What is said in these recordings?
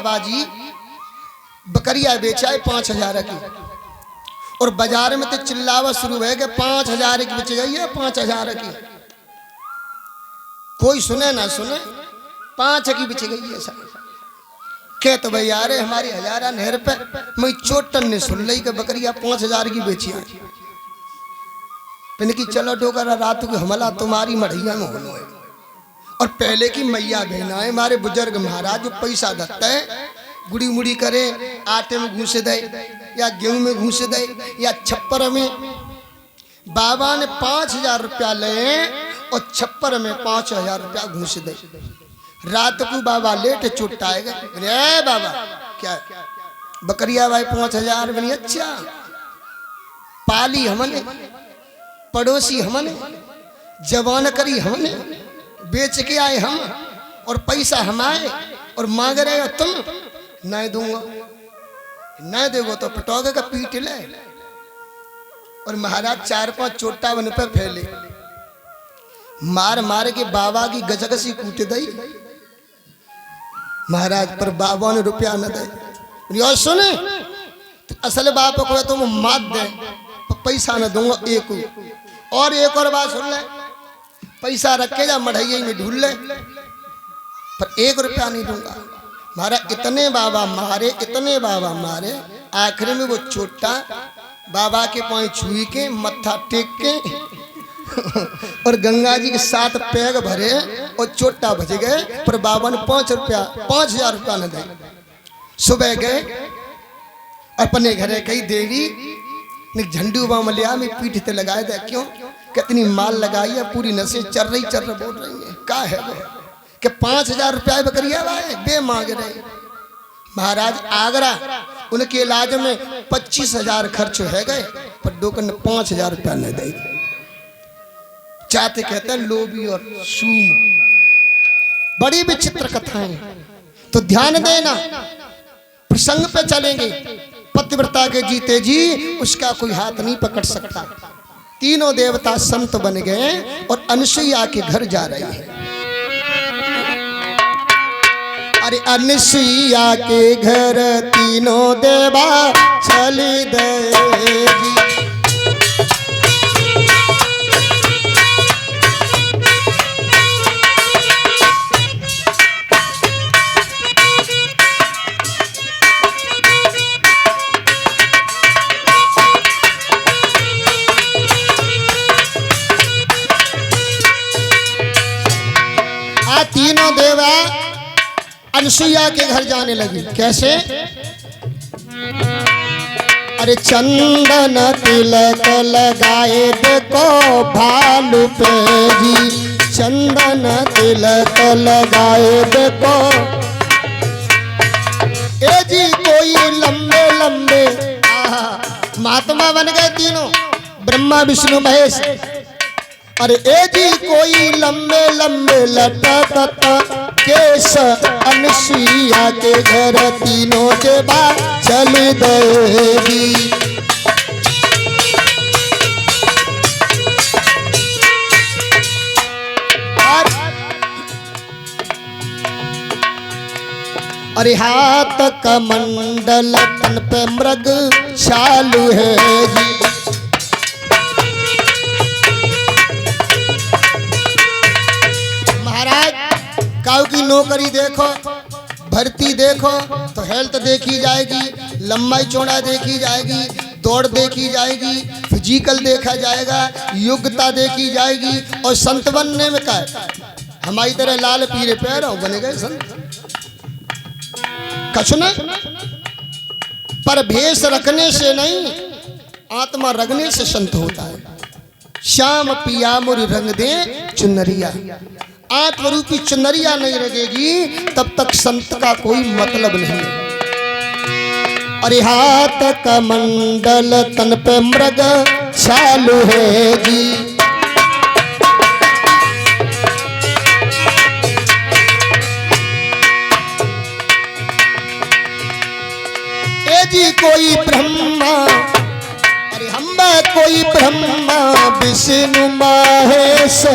बाबा जी बकरिया बेचा 5,000 की, और बाजार में तो चिल्लावा शुरू है कि 5,000 की बेच गई है, 5,000 की। कोई सुने ना सुने, 5 की बेच गई है सब। कह तो भाई यार हमारी 1000 नहर पे मैं चोटन ने सुन ली कि बकरिया 5,000 की बेची है। की चलो डोकरा रात को हमला तुम्हारी मढ़िया में होना है। और पहले की मैया बहना है हमारे बुजुर्ग महाराज जो पैसा देता है गुड़ी मुड़ी करे, आटे में घूस दे या गेहूं में घूस दे या छप्पर में। बाबा ने 5,000 रुपया ले और छप्पर में 5,000 रुपया घूस दे। रात को बाबा लेट चुटाएगा, रे बाबा क्या बकरिया भाई 5,000 बनी, अच्छा पाली हमने, पड़ोसी हमने, जवान करी हमने, बेच के आए हम और पैसा हमारे और मांग रहे हो तुम। नहीं दूंगा, नहीं देगो तो पटोगे का पीट ले। और महाराज 4-5 चोटा बन पे फैले, मार मार के बाबा की गजगसी कूट दई महाराज। पर बाबा ने रुपया न दे। और सुने तो असल बाप को तुम मात दे, पैसा न दूंगा एक। और एक और बात सुन ले, पैसा रख के जा मढ़ैया में ढूंढ ले, पर 1 रुपया नहीं दूंगा। महाराज इतने बाबा मारे, इतने बाबा मारे, आखिर में वो छोटा बाबा के पांव छुई के मत्था टेक के और गंगा जी के 7 पैग भरे और चोटा बच गए। पर बाबा ने 5,000 रुपया न दे। सुबह गए अपने घरे कई देवी ने झंडू बाम लिया में पीठ ते लगाए दे। क्यों? कितनी माल लगाई है, पूरी नसें चल रही बोल रही है। का है वो कि 5,000 रुपया बकरिया लाए, बे मांग रहे। महाराज आगरा उनके इलाज में 25,000 खर्च है गए, पर डोकर ने 5,000 रुपया नहीं दे। चाहते कहते हैं लोभी और सूम। बड़ी विचित्र कथाएं, तो ध्यान देना, प्रसंग पे चलेंगे। पतिव्रता के जीते जी उसका कोई हाथ नहीं पकड़ सकता। तीनों देवता संत बन गए और अनसुईया के घर जा रहे हैं। अरे अनसुईया के घर तीनों देवा चली देगी। तीनों देवा अनसुईया के घर जाने लगी। कैसे? अरे चंदन तिलक लगाए देखो भालू पे जी, चंदन तिलक लगाए देखो। ए जी कोई लंबे लंबे महात्मा बन गए तीनों, ब्रह्मा विष्णु महेश। अरे ए जी कोई लंबे लंबे लटकत केस, अनसुईया के घर तीनों देवा चल देगी। अरे हाथ का मंडल तन पे मृग चालू है जी। काऊ की नौकरी देखो, भर्ती देखो तो हेल्थ देखी जाएगी, लंबाई चौड़ा देखी जाएगी, दौड़ देखी जाएगी, फिजिकल देखा जाएगा, योग्यता देखी जाएगी। और संत बनने में क्या है? हमारी तरह लाल पीले पैरों बने गए संत कछु न। पर भेष रखने से नहीं, आत्मा रंगने से संत होता है। श्याम पिया मुर रंग दे चुनरिया, आत्मरूपी चुनरिया नहीं लगेगी तब तक संत का कोई मतलब नहीं है। अरे हाथ का मंडल तन पे मृग चालू है जी। ए जी कोई ब्रह्मा, अरे हम कोई ब्रह्मा विष्णु महेश,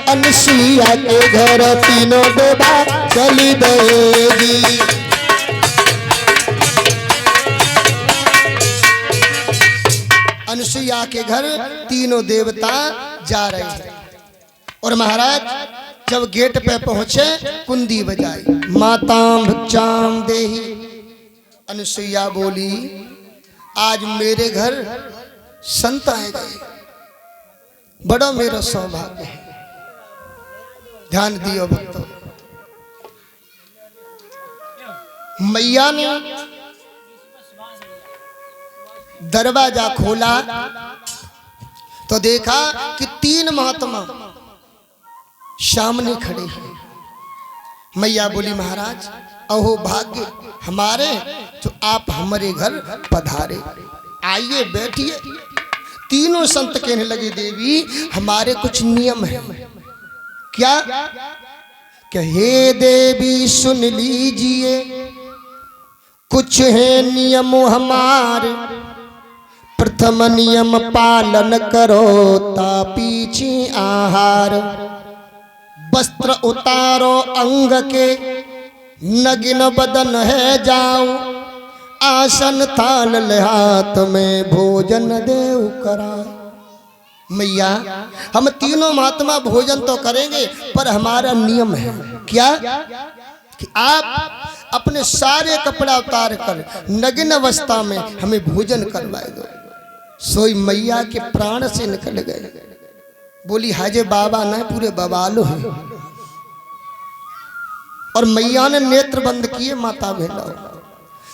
अनसुईया के घर तीनों देवा चली देगी। अनसुईया के घर तीनों देवता जा रहे हैं। और महाराज जब गेट पे पहुंचे कुंदी बजाई, माताम भिक्षाम देही। अनसुईया बोली आज मेरे घर संत आए गए, बड़ा मेरा सौभाग्य है। ध्यान दियो भक्तों, मैया ने दरवाजा खोला तो देखा कि 3 महात्मा सामने खड़े हैं। मैया बोली महाराज अहो भाग्य हमारे जो आप हमारे घर पधारे, आइए बैठिए। तीनों संत कहने लगे देवी हमारे कुछ नियम है। क्या? हे देवी सुन लीजिए, कुछ है नियम हमारे। प्रथम नियम पालन करो तापीची आहार। वस्त्र उतारो अंग के, नगिन बदन है जाओ। आसन थाल ले हाथ में, भोजन देव करा। मैया हम तीनों महात्मा भोजन तो करेंगे, पर हमारा नियम है। क्या? कि आप अपने सारे कपड़ा उतार कर नग्न अवस्था में हमें भोजन करवाए दो। सोई मैया के प्राण से निकल गए। बोली हाजे बाबा ना पूरे बवालो हैं। और मैया ने नेत्र बंद किए। माता बहनों,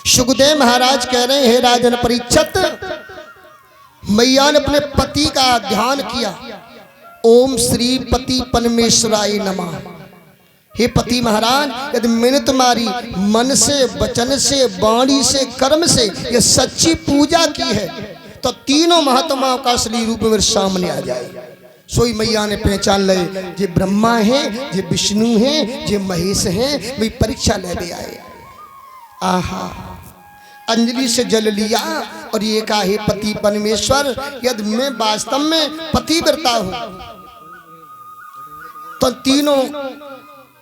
सुखदेव महाराज कह रहे हैं हे राजन परीक्षित, मैया ने अपने पति का ध्यान किया। ओम श्री पति परमेश्वराय नमः। हे पति महाराज यदि मैंने तुम्हारी मन से वचन से वाणी से कर्म से ये सच्ची पूजा की है तो तीनों महात्माओं का असली रूप मेरे सामने आ जाए। सोई मैया ने पहचान ले जे ब्रह्मा है, जे विष्णु है, जे महेश है। वे परीक्षा ले दे आए। आहा अंजलि से जल लिया और ये कहा हे पति परमेश्वर यदि मैं वास्तव में पतिव्रता हूं तो तीनों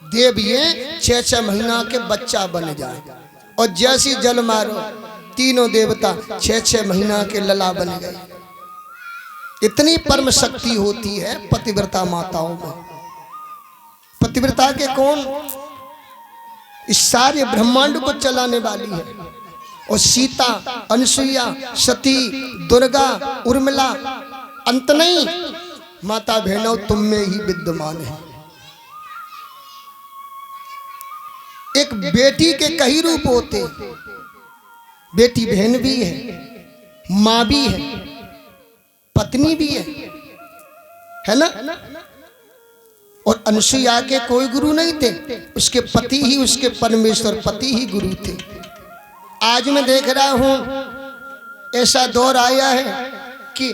देव ये 6-6 महीना के बच्चा बन जाए। और जैसी जल मारो तीनों देवता 6-6 महीना के लला बन गए। इतनी परम शक्ति होती है पतिव्रता माताओं में। पतिव्रता के कौन? इस सारे ब्रह्मांड को चलाने वाली है। और सीता, अनसुईया, सती, दुर्गा, उर्मिला, अंत नहीं। माता बहनों तुम में ही विद्यमान है। एक बेटी के कई रूप होते, बेटी बहन भी है, माँ भी है, पत्नी भी है ना। और अनसुईया के कोई गुरु नहीं थे, उसके पति ही, उसके परमेश्वर पति ही गुरु थे। आज मैं देख रहा हूं ऐसा दौर आया है कि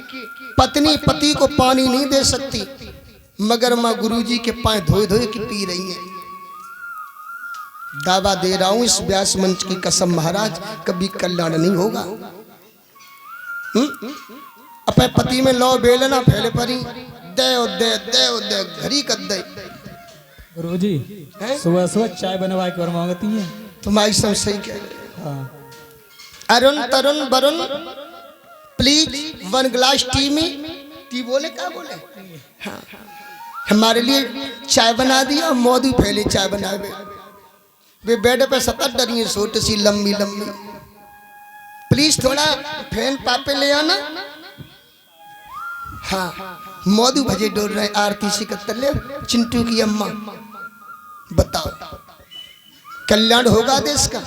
पत्नी पति को पानी नहीं दे सकती, मगर मां गुरुजी के पांव धोए धोए की पी रही है। दावा दे रहा हूं इस व्यास मंच की कसम महाराज कभी कल्याण नहीं होगा। अपने पति में लो बेलना फैले परी दे घरी कर दे। गुरुजी सुबह सुबह चाय बनवा के मांगती है। तुम्हारी सब सही कह रहे। अरुण तरुण वरुण प्लीज 1 ग्लास टी में। टी बोले क्या बोले? हाँ हमारे लिए चाय बना दिया। मौदू फैले चाय बनावे। वे बेड पे सतत डरी है, छोटी सी लंबी लंबी। प्लीज थोड़ा फैन पापे ले आना। हाँ मौदू भजे डोल रहे। आरती से कत्तले चिंटू की अम्मा। बताओ कल्याण होगा देश का?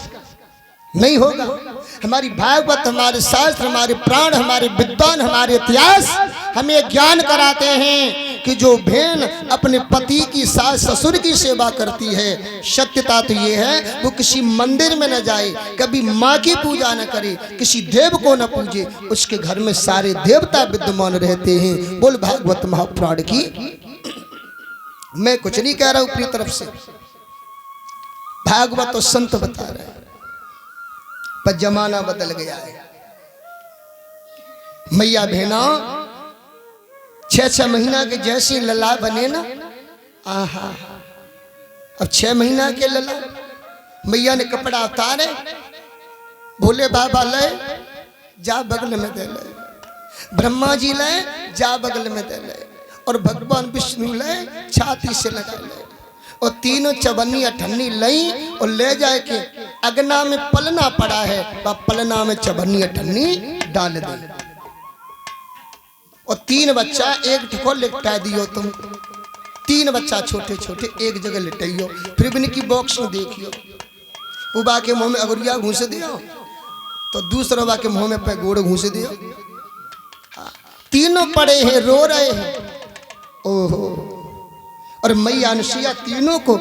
नहीं होगा। हमारी भागवत, हमारे शास्त्र, हमारे प्राण, हमारे विद्वान, हमारे इतिहास हमें ज्ञान कराते हैं कि जो बहन अपने पति की सास ससुर की सेवा करती है, सत्यता तो ये है वो किसी मंदिर में न जाए, कभी माँ की पूजा न करे, किसी देव को न पूजे, उसके घर में सारे देवता विद्यमान रहते हैं। बोल भागवत महापुराण की। मैं कुछ नहीं कह रहा ऊपरी तरफ से, भागवत तो संत बता रहे हैं। पर जमाना बदल गया है। मैया बहना 6-6 महीना के जैसी लला बने ना। आहा अब 6 महीना के लला। मैया ने कपड़ा उतारे, भोले बाबा ले जा बगल में दे ले। ब्रह्मा जी ले जा बगल में दे ले और भगवान विष्णु ले छाती से लगा ले और तीनों चवन्नी अठन्नी लई और ले जाए के अगना में पलना पड़ा है वह पलना में चवन्नी अठन्नी डाल दे और तीन बच्चा एक ठिको लिपटा दियो तुम। तीन बच्चा छोटे छोटे एक जगह लिटाइयो फिर भी इनकी बॉक्स में देखियो। उबा के मुंह में अगुरिया घूस दियो तो दूसरा बा के मुंह में पैगोड़ घूस दियो। तीनों पड़े हैं रो रहे हैं। ओहो और मैया अनुसुईया तीनों को